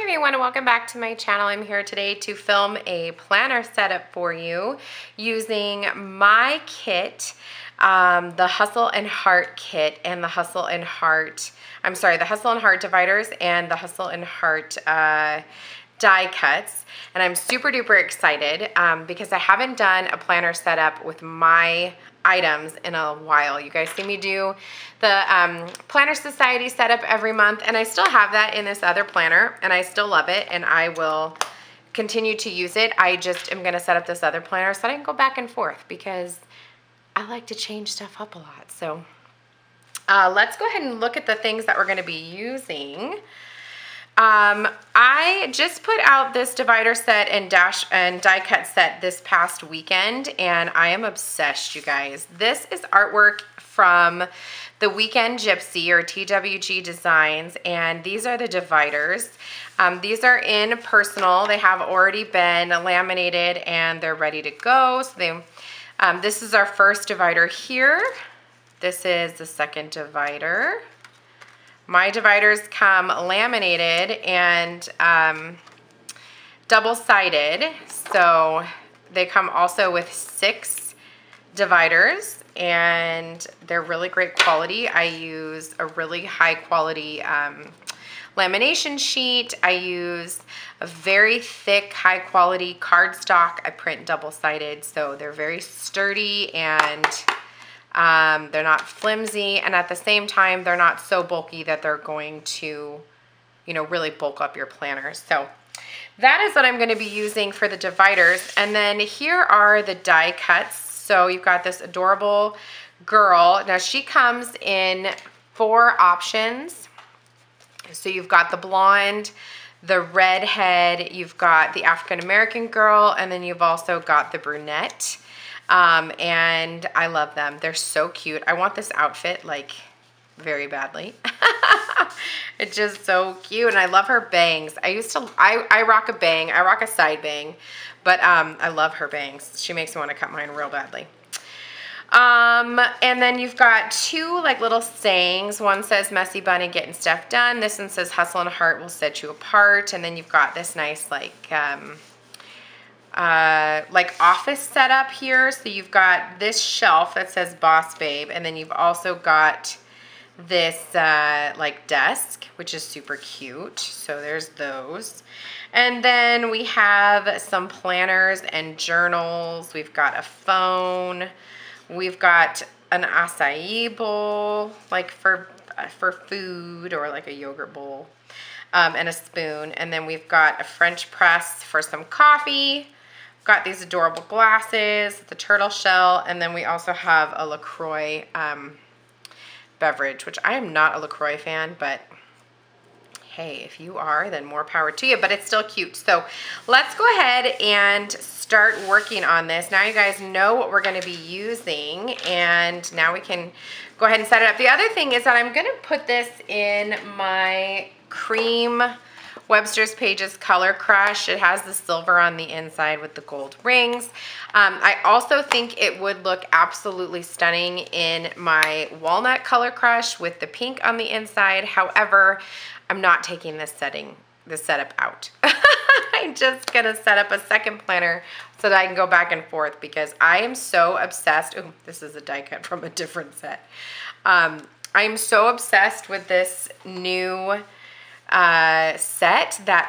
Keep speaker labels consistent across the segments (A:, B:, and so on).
A: everyone, and welcome back to my channel. I'm here today to film a planner setup for you using my kit, the Hustle and Heart kit and the Hustle and Heart, the Hustle and Heart dividers and the Hustle and Heart die cuts. And I'm super duper excited because I haven't done a planner setup with my items in a while. You guys see me do the Planner Society setup every month, and I still have that in this other planner, and I still love it, and I will continue to use it. I just am gonna set up this other planner so I can go back and forth because I like to change stuff up a lot. So let's go ahead and look at the things that we're gonna be using. I just put out this divider set and die cut set this past weekend, and I am obsessed, you guys. This is artwork from the Weekend Gypsy or TWG Designs, and these are the dividers. These are in personal. They have already been laminated and they're ready to go. So this is our first divider here. This is the second divider. My dividers come laminated and double-sided, so they come also with 6 dividers, and they're really great quality. I use a really high quality lamination sheet. I use a very thick, high quality cardstock. I print double-sided, so they're very sturdy and they're not flimsy, and at the same time, they're not so bulky that they're going to, you know, really bulk up your planner. So that is what I'm going to be using for the dividers. And then here are the die cuts. So you've got this adorable girl. Now she comes in 4 options. So you've got the blonde, the redhead, you've got the African-American girl, and then you've also got the brunette. And I love them. They're so cute. I want this outfit like very badly. It's just so cute, and I love her bangs. I rock a bang. I rock a side bang, but I love her bangs. She makes me want to cut mine real badly. And then you've got 2 like little sayings. One says messy bunny getting stuff done. This one says hustle and heart will set you apart. And then you've got this nice like office setup here. So you've got this shelf that says Boss Babe, and then you've also got this like desk, which is super cute. So there's those. And then we have some planners and journals. We've got a phone. We've got an acai bowl, like for food, or like a yogurt bowl, and a spoon. And then we've got a French press for some coffee. Got these adorable glasses, the turtle shell, and then we also have a LaCroix beverage, which I am not a LaCroix fan, but hey, if you are, then more power to you, but it's still cute. So let's go ahead and start working on this. Now you guys know what we're gonna be using, and now we can go ahead and set it up. The other thing is that I'm gonna put this in my cream Webster's Pages Color Crush. It has the silver on the inside with the gold rings. I also think it would look absolutely stunning in my Walnut Color Crush with the pink on the inside. However, I'm not taking this setup out. I'm just gonna set up a second planner so that I can go back and forth because I am so obsessed. Oh, this is a die cut from a different set. I'm so obsessed with this new set that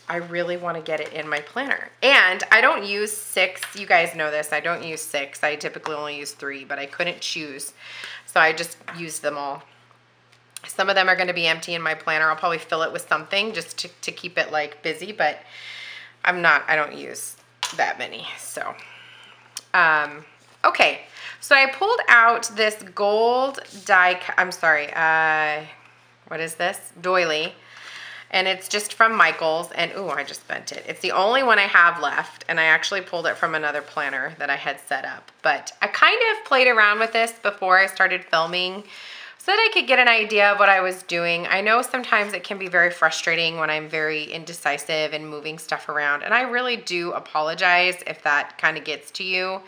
A: I really want to get it in my planner. And I don't use 6. You guys know this. I don't use 6. I typically only use 3, but I couldn't choose, so I just used them all. Some of them are going to be empty in my planner. I'll probably fill it with something just to keep it like busy, but I don't use that many. So okay, so I pulled out this gold die, what is this? Doily. And it's just from Michaels, and ooh, I just bent it. It's the only one I have left, and I actually pulled it from another planner that I had set up. But I kind of played around with this before I started filming so that I could get an idea of what I was doing. I know sometimes it can be very frustrating when I'm very indecisive and moving stuff around, and I really do apologize if that kind of gets to you.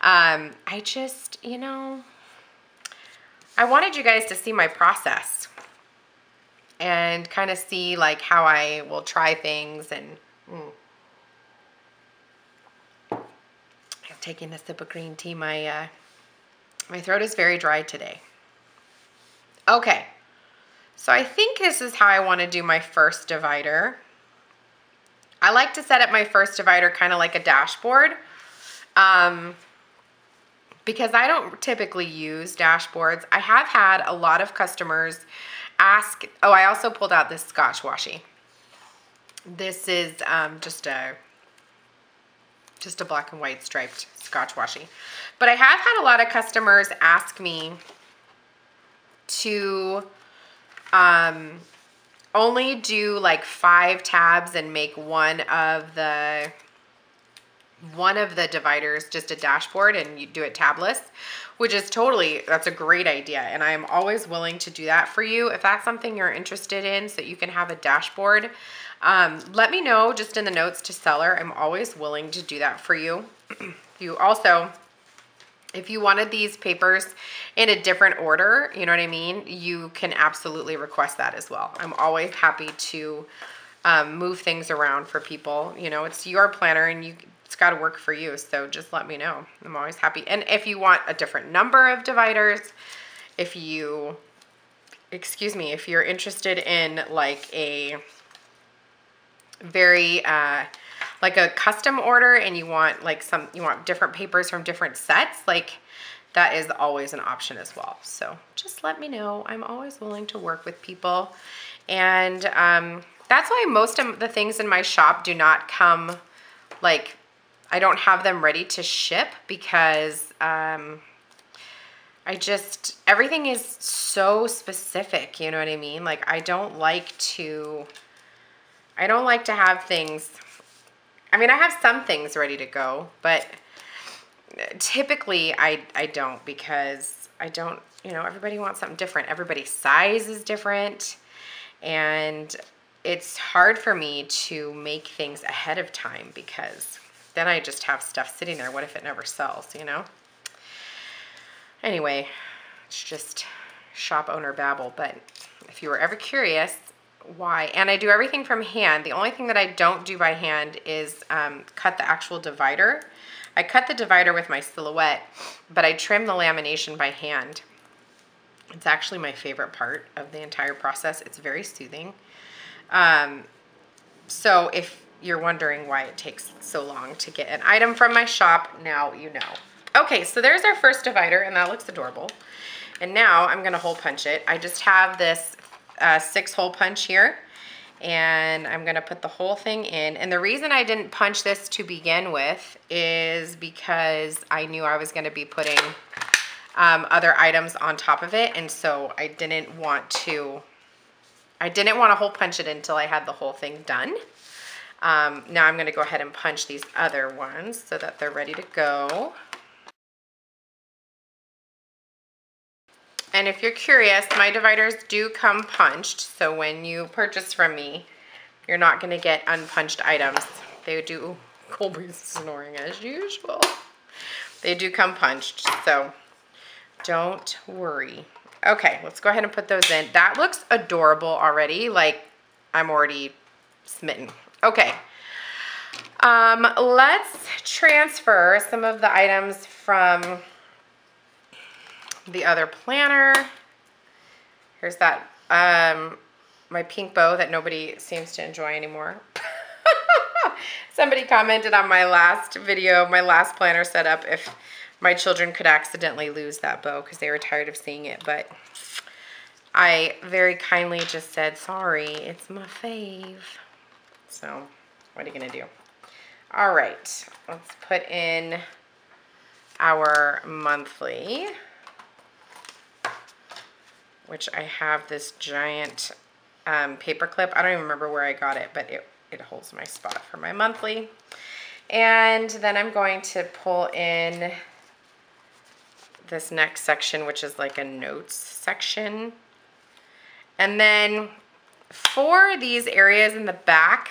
A: I just, you know, I wanted you guys to see my process. and kind of see like how I will try things. And I'm taking a sip of green tea. My throat is very dry today. Okay, so I think this is how I want to do my first divider. I like to set up my first divider kind of like a dashboard, because I don't typically use dashboards. I have had a lot of customers ask, oh, I also pulled out this Scotch washi. This is just a black and white striped Scotch washi. But I have had a lot of customers ask me to only do like 5 tabs and make one of the dividers just a dashboard, and you do it tabless, which is that's a great idea. And I'm always willing to do that for you. If that's something you're interested in so that you can have a dashboard, let me know just in the notes to seller. I'm always willing to do that for you. If you wanted these papers in a different order, you know what I mean, you can absolutely request that as well. I'm always happy to move things around for people. You know, it's your planner and it's got to work for you. So just let me know. I'm always happy. And if you want a different number of dividers, if you're interested in like a very like a custom order, and you want different papers from different sets, like that is always an option as well. So just let me know. I'm always willing to work with people. And that's why most of the things in my shop do not come, like, I don't have them ready to ship, because everything is so specific, you know what I mean? Like, I don't like to have things, I mean, I have some things ready to go, but typically I don't, because I don't, you know, everybody wants something different. Everybody's size is different, and it's hard for me to make things ahead of time, because then I just have stuff sitting there. What if it never sells, you know? Anyway, it's just shop owner babble. But if you were ever curious why, and I do everything from hand. The only thing that I don't do by hand is cut the actual divider. I cut the divider with my Silhouette, but I trim the lamination by hand. It's actually my favorite part of the entire process. It's very soothing. So if you're wondering why it takes so long to get an item from my shop, now you know. Okay, so there's our first divider, and that looks adorable. And now I'm gonna hole punch it. I just have this 6-hole punch here, and I'm gonna put the whole thing in. And the reason I didn't punch this to begin with is because I knew I was gonna be putting other items on top of it, and so I didn't want to hole punch it until I had the whole thing done. Now I'm gonna go ahead and punch these other ones so that they're ready to go. And if you're curious, my dividers do come punched, so when you purchase from me, you're not gonna get unpunched items. They do, Colby's snoring as usual. They do come punched, so don't worry. Okay, let's go ahead and put those in. That looks adorable already, like I'm already smitten. Okay, let's transfer some of the items from the other planner. Here's that, my pink bow that nobody seems to enjoy anymore. Somebody commented on my last video, my last planner setup, if my children could accidentally lose that bow because they were tired of seeing it, but I very kindly just said, sorry, it's my fave. So what are you gonna do? All right, let's put in our monthly, which I have this giant paper clip. I don't even remember where I got it, but it holds my spot for my monthly. And then I'm going to pull in this next section, which is like a notes section. And then for these areas in the back,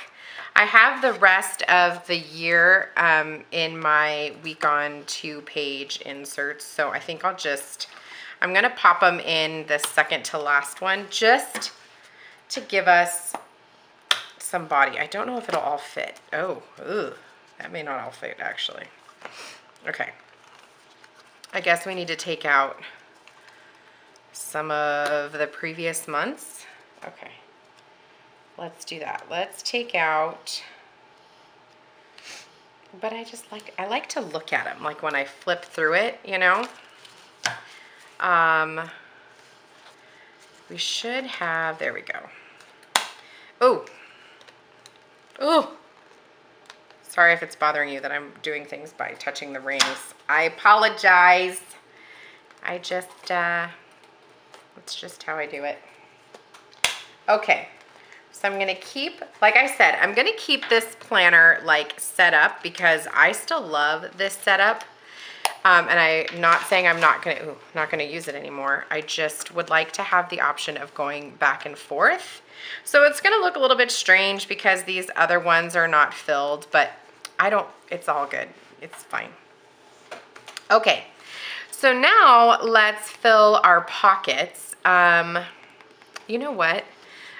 A: I have the rest of the year in my week on 2 page inserts. So I think I'm gonna pop them in the second to last one, just to give us some body. I don't know if it'll all fit. Oh, ugh, that may not all fit actually. Okay. I guess we need to take out some of the previous months. Okay. Let's do that. Let's take out, but I like to look at them, like when I flip through it, you know. We should have, there we go. Oh, oh. Sorry if it's bothering you that I'm doing things by touching the rings. I apologize. I just, that's just how I do it. Okay, so I'm gonna keep, like I said, I'm gonna keep this planner like set up because I still love this setup. And I'm not saying I'm not gonna use it anymore. I just would like to have the option of going back and forth. So it's gonna look a little bit strange because these other ones are not filled, but it's all good. It's fine. Okay, so now let's fill our pockets. You know what?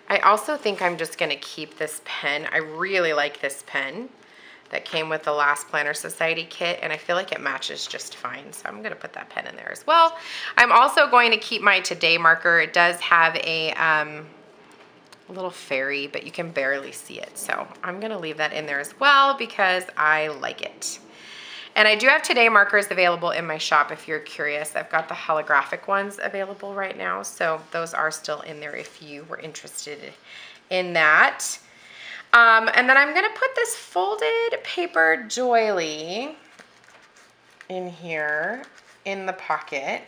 A: I also think I'm just gonna keep this pen. I really like this pen that came with the last Planner Society kit, and I feel like it matches just fine. So I'm gonna put that pen in there as well. I'm also going to keep my Today marker. It does have a little fairy, but you can barely see it. So I'm gonna leave that in there as well because I like it. And I do have Today markers available in my shop if you're curious. I've got the holographic ones available right now. So those are still in there if you were interested in that. And then I'm gonna put this folded paper doily in here in the pocket.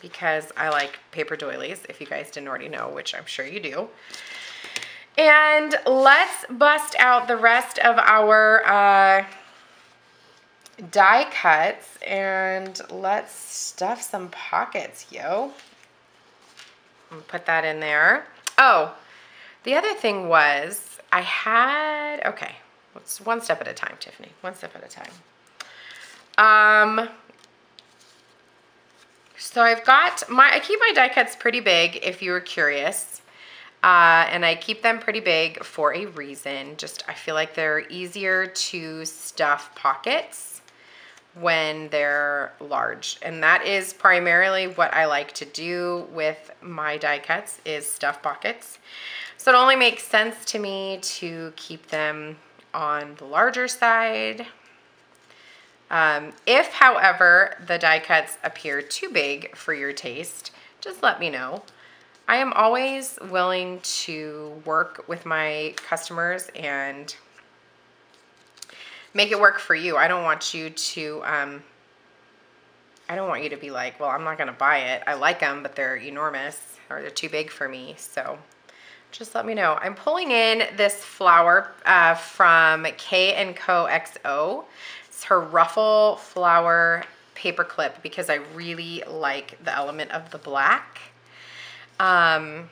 A: Because I like paper doilies, if you guys didn't already know, which I'm sure you do. And let's bust out the rest of our die cuts and let's stuff some pockets, yo. I'm gonna put that in there. Oh, the other thing was I had, okay, let's one step at a time, Tiffany, one step at a time. So I've got I keep my die cuts pretty big if you were curious. And I keep them pretty big for a reason. Just, I feel like they're easier to stuff pockets when they're large. And that is primarily what I like to do with my die cuts is stuff pockets. So it only makes sense to me to keep them on the larger side. If, however, the die cuts appear too big for your taste, just let me know. I am always willing to work with my customers and make it work for you. I don't want you to, I don't want you to be like, well, I'm not going to buy it. I like them, but they're enormous or they're too big for me. So just let me know. I'm pulling in this flower from KandCoXOXO. It's her ruffle flower paper clip because I really like the element of the black. The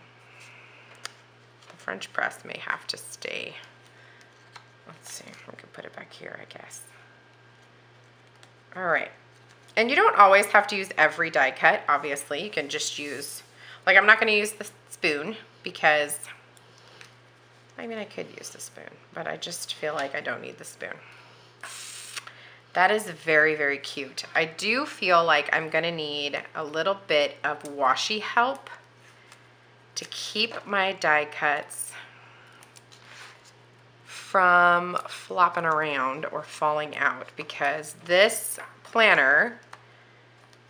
A: French press may have to stay. Let's see, we can put it back here, I guess. All right. And you don't always have to use every die cut, obviously. You can just use, like I'm not going to use the spoon because, I mean, I could use the spoon, but I just feel like I don't need the spoon. That is very, very cute. I do feel like I'm going to need a little bit of washi help to keep my die cuts from flopping around or falling out because this planner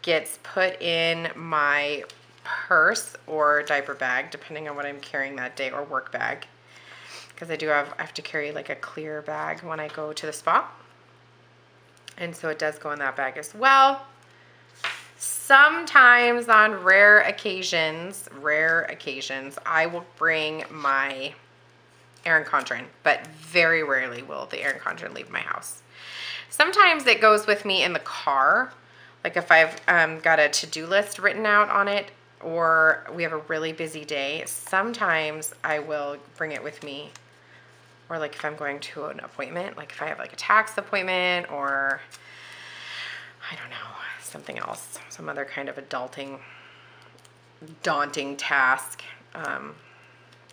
A: gets put in my purse or diaper bag, depending on what I'm carrying that day, or work bag, because I have to carry like a clear bag when I go to the spa. And so it does go in that bag as well. Sometimes on rare occasions, I will bring my Erin Condren, but very rarely will the Erin Condren leave my house. Sometimes it goes with me in the car, like if I've got a to-do list written out on it or we have a really busy day, sometimes I will bring it with me. Or like if I'm going to an appointment, like if I have like a tax appointment or I don't know, something else, some other kind of daunting task,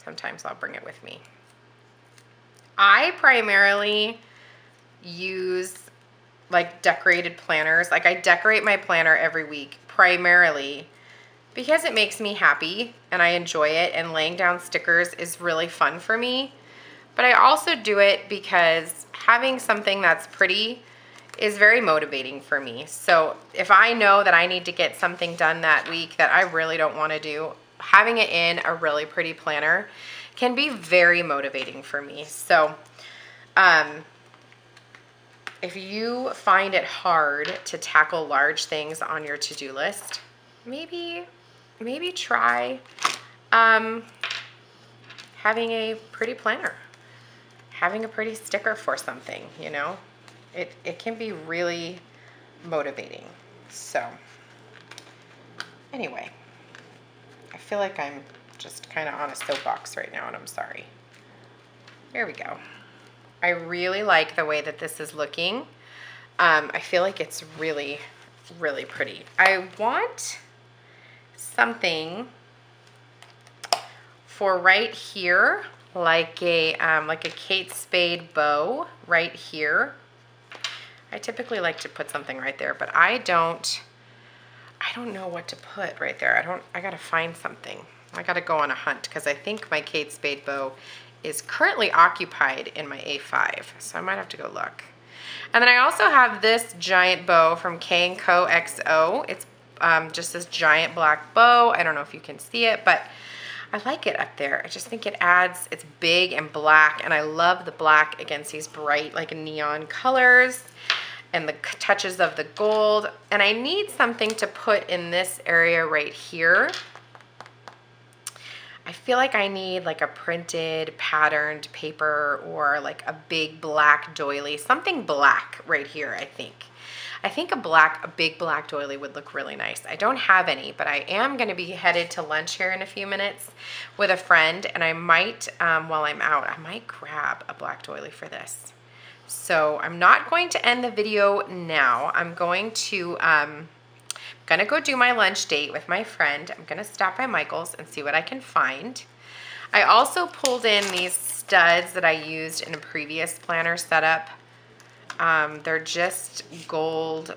A: Sometimes I'll bring it with me. I primarily use like decorated planners. Like I decorate my planner every week primarily because it makes me happy and I enjoy it, and laying down stickers is really fun for me. But I also do it because having something that's pretty is very motivating for me. So if I know that I need to get something done that week that I really don't want to do, having it in a really pretty planner can be very motivating for me. So if you find it hard to tackle large things on your to-do list, maybe try having a pretty planner, having a pretty sticker for something, you know. It can be really motivating. So anyway, I feel like I'm just kind of on a soapbox right now, and I'm sorry. There we go. I really like the way that this is looking. I feel like it's really, really pretty. I want something for right here, like a Kate Spade bow right here. I typically like to put something right there, but I don't know what to put right there. I gotta find something. I gotta go on a hunt because I think my Kate Spade bow is currently occupied in my A5, so I might have to go look. And then I also have this giant bow from KandCoXOXO. It's just this giant black bow. I don't know if you can see it, but I like it up there. I just think it adds, it's big and black, and I love the black against these bright like neon colors and the touches of the gold. And I need something to put in this area right here. I feel like I need like a printed patterned paper or like a big black doily, something black right here. I think a big black doily would look really nice. I don't have any, but I am going to be headed to lunch here in a few minutes with a friend, and I might, while I'm out, I might grab a black doily for this. So I'm not going to end the video now. I'm going to go do my lunch date with my friend. I'm gonna stop by Michael's and see what I can find. I also pulled in these studs that I used in a previous planner setup. They're just gold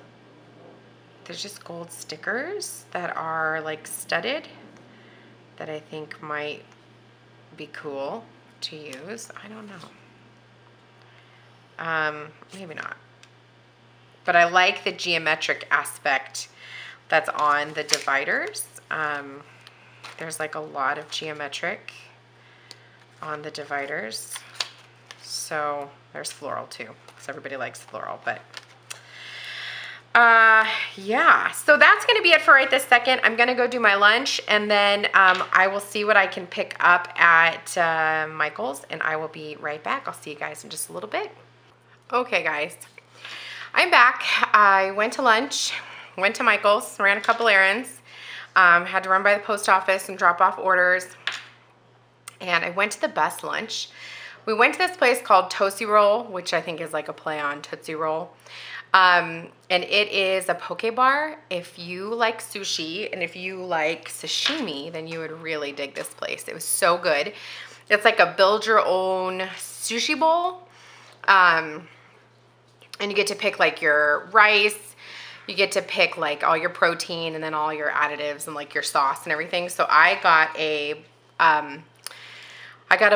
A: stickers that are like studded that I think might be cool to use. I don't know. Maybe not. But I like the geometric aspect that's on the dividers. There's like a lot of geometric on the dividers. So there's floral too, because everybody likes floral. But yeah, so that's gonna be it for right this second. I'm gonna go do my lunch, and then I will see what I can pick up at Michael's, and I will be right back. I'll see you guys in just a little bit. Okay guys, I'm back. I went to lunch, went to Michael's, ran a couple errands, had to run by the post office and drop off orders, and I went to the best lunch. We went to this place called Tootsie Roll, which I think is like a play on Tootsie Roll. And it is a poke bar. If you like sushi and if you like sashimi, then you would really dig this place. It was so good. It's like a build your own sushi bowl. And you get to pick like your rice, you get to pick like all your protein and then all your additives and like your sauce and everything. So I got a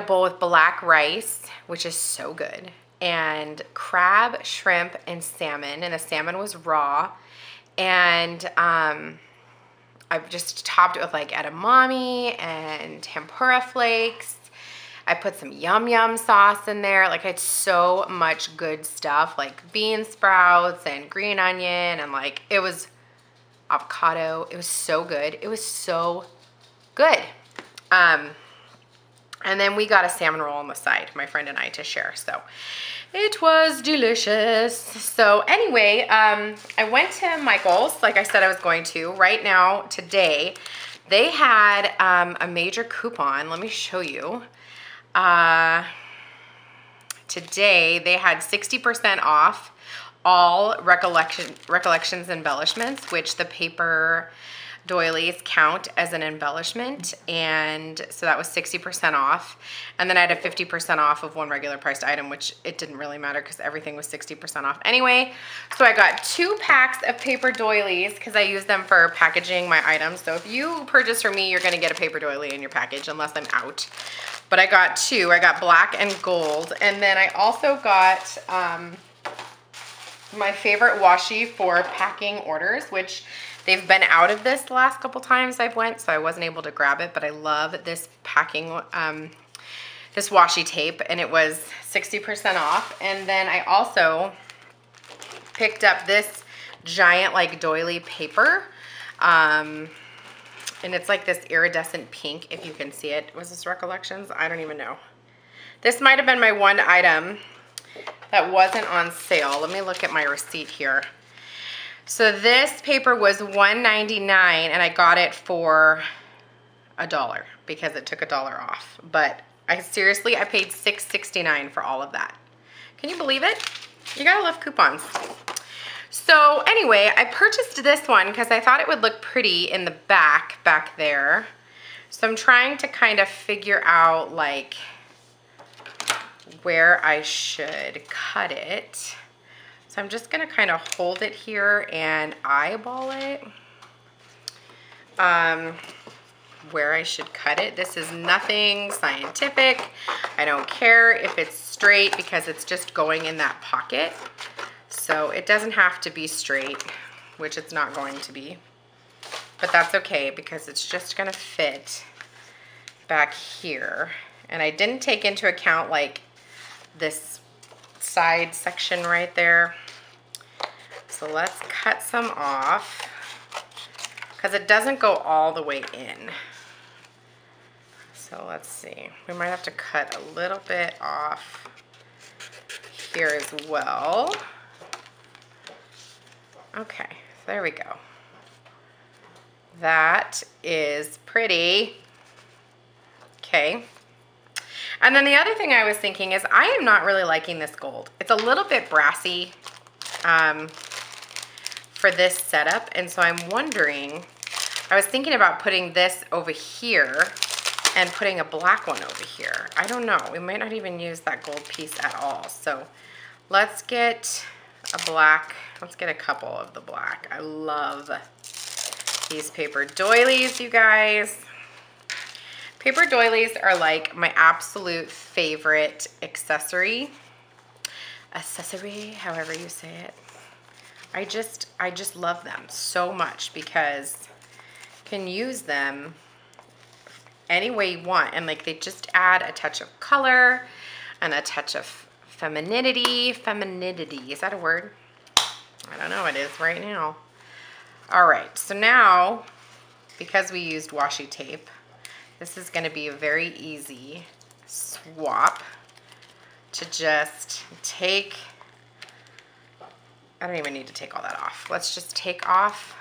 A: bowl with black rice, which is so good, and crab, shrimp, and salmon, and the salmon was raw. And I just topped it with like edamame and tempura flakes. I put some yum yum sauce in there. Like, I had so much good stuff, like bean sprouts and green onion, and like it was avocado. It was so good. It was so good. And then we got a salmon roll on the side, my friend and I, to share. So it was delicious. So anyway, I went to Michael's, like I said I was going to. Right now, today, they had a major coupon. Let me show you. Today they had 60% off all Recollections embellishments, which the paper doilies count as an embellishment, and so that was 60% off. And then I had a 50% off of one regular priced item, which it didn't really matter because everything was 60% off anyway. So I got 2 packs of paper doilies because I use them for packaging my items. So if you purchase from me, you're gonna get a paper doily in your package unless I'm out. But I got 2. I got black and gold, and then I also got my favorite washi for packing orders, which they've been out of this the last couple times I've went, so I wasn't able to grab it, but I love this packing, this washi tape, and it was 60% off. And then I also picked up this giant like doily paper, and it's like this iridescent pink, if you can see it. Was this Recollections? I don't even know. This might have been my one item that wasn't on sale. Let me look at my receipt here. So this paper was $1.99 and I got it for $1 because it took $1 off. But I seriously, I paid $6.69 for all of that. Can you believe it? You gotta love coupons. So anyway, I purchased this one because I thought it would look pretty in the back there. So I'm trying to kind of figure out like where I should cut it. So I'm just gonna kind of hold it here and eyeball it. Where I should cut it. This is nothing scientific. I don't care if it's straight because it's just going in that pocket. So it doesn't have to be straight, which it's not going to be. But that's okay because it's just gonna fit back here. And I didn't take into account like this side section right there. So let's cut some off because it doesn't go all the way in. So let's see. We might have to cut a little bit off here as well. Okay, there we go. That is pretty. Okay. And then the other thing I was thinking is I am not really liking this gold. It's a little bit brassy for this setup, and so I'm wondering, I was thinking about putting this over here and putting a black one over here. I don't know, we might not even use that gold piece at all. So let's get a black, let's get a couple of the black. I love these paper doilies, you guys. Paper doilies are like my absolute favorite accessory, however you say it. I just love them so much because you can use them any way you want, and like they just add a touch of color and a touch of femininity. Is that a word? I don't know, it is right now. All right, so now because we used washi tape, this is going to be a very easy swap to just take. I don't even need to take all that off. Let's just take off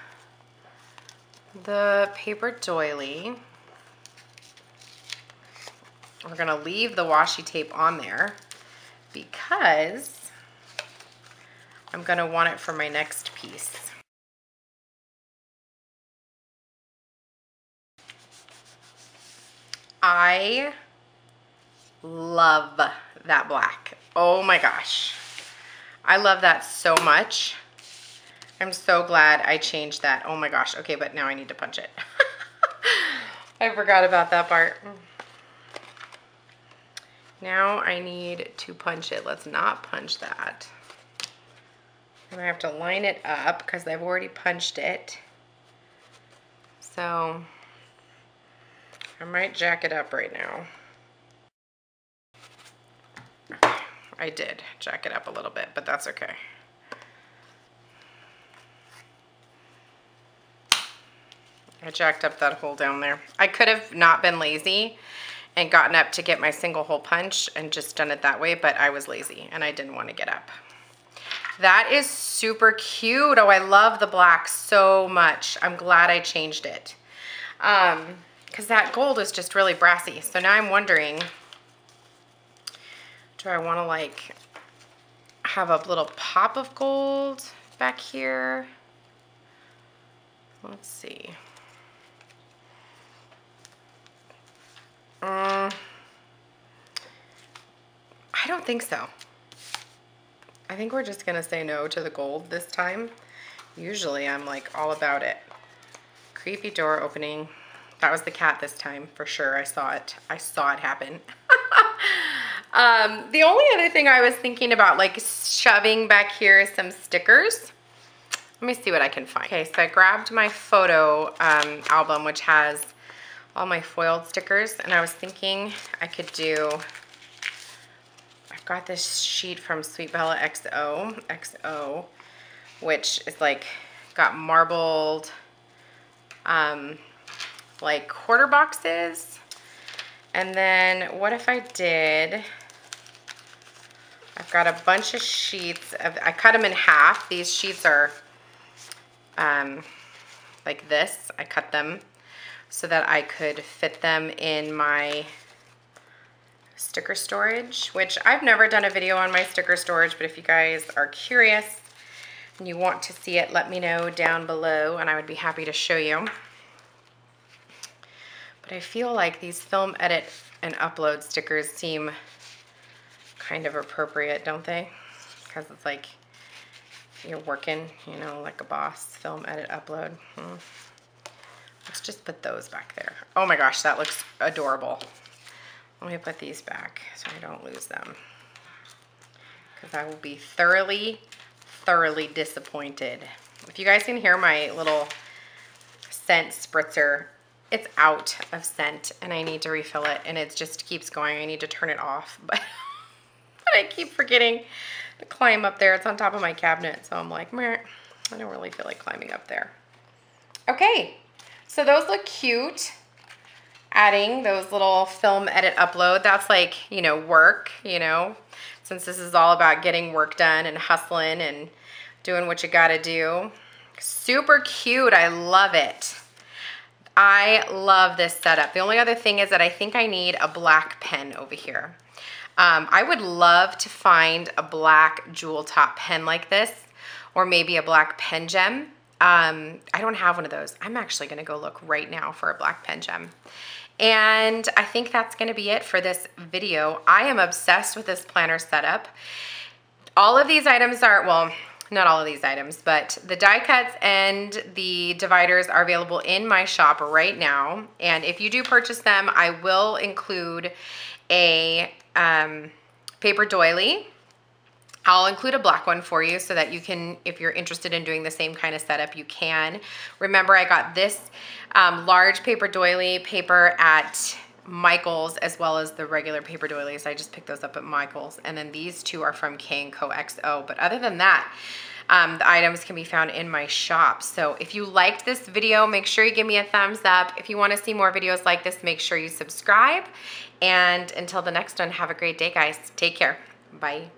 A: the paper doily. We're gonna leave the washi tape on there because I'm gonna want it for my next piece. I love that black. Oh my gosh. I love that so much. I'm so glad I changed that. Oh my gosh. Okay, but now I need to punch it. I forgot about that part. Now I need to punch it. Let's not punch that. And I have to line it up because I've already punched it. So I might jack it up right now. I did jack it up a little bit, but that's okay. I jacked up that hole down there. I could have not been lazy and gotten up to get my single hole punch and just done it that way, but I was lazy and I didn't want to get up. That is super cute. Oh, I love the black so much. I'm glad I changed it. Because that gold is just really brassy. So now I'm wondering, do I want to like have a little pop of gold back here? Let's see. I don't think so. I think we're just gonna say no to the gold this time. Usually I'm like all about it. Creepy door opening. That was the cat this time, for sure. I saw it. I saw it happen. The only other thing I was thinking about, like shoving back here, is some stickers. Let me see what I can find. Okay, so I grabbed my photo album, which has all my foiled stickers, and I was thinking I could do, I've got this sheet from Sweet Bella XO, which is like, got marbled, like quarter boxes. And then what if I did, I've got a bunch of sheets of, I cut them in half. These sheets are like this. I cut them so that I could fit them in my sticker storage, which I've never done a video on my sticker storage, but if you guys are curious and you want to see it, let me know down below and I would be happy to show you. But I feel like these film edit and upload stickers seem kind of appropriate, don't they? Because it's like you're working, you know, like a boss. Film edit upload. Let's just put those back there. Oh my gosh, that looks adorable. Let me put these back so I don't lose them, because I will be thoroughly disappointed. If you guys can hear my little scent spritzer, it's out of scent and I need to refill it, and it just keeps going. I need to turn it off, but I keep forgetting to climb up there. It's on top of my cabinet, so I'm like, meh, I don't really feel like climbing up there. Okay, so those look cute. Adding those little film edit upload, that's like, you know, work, you know, since this is all about getting work done and hustling and doing what you gotta do. Super cute, I love it. I love this setup. The only other thing is that I think I need a black pen over here. I would love to find a black jewel top pen like this, or maybe a black pen gem. I don't have one of those. I'm actually gonna go look right now for a black pen gem. And I think that's gonna be it for this video. I am obsessed with this planner setup. All of these items are, well, not all of these items, but the die cuts and the dividers are available in my shop right now. And if you do purchase them, I will include a paper doily. I'll include a black one for you so that you can, if you're interested in doing the same kind of setup, you can. Remember, I got this large paper doily paper at Michael's, as well as the regular paper doilies. I just picked those up at Michael's. And then these two are from KandCoXOXO. But other than that, the items can be found in my shop. So if you liked this video, make sure you give me a thumbs up. If you want to see more videos like this, make sure you subscribe. And until the next one, have a great day, guys. Take care. Bye.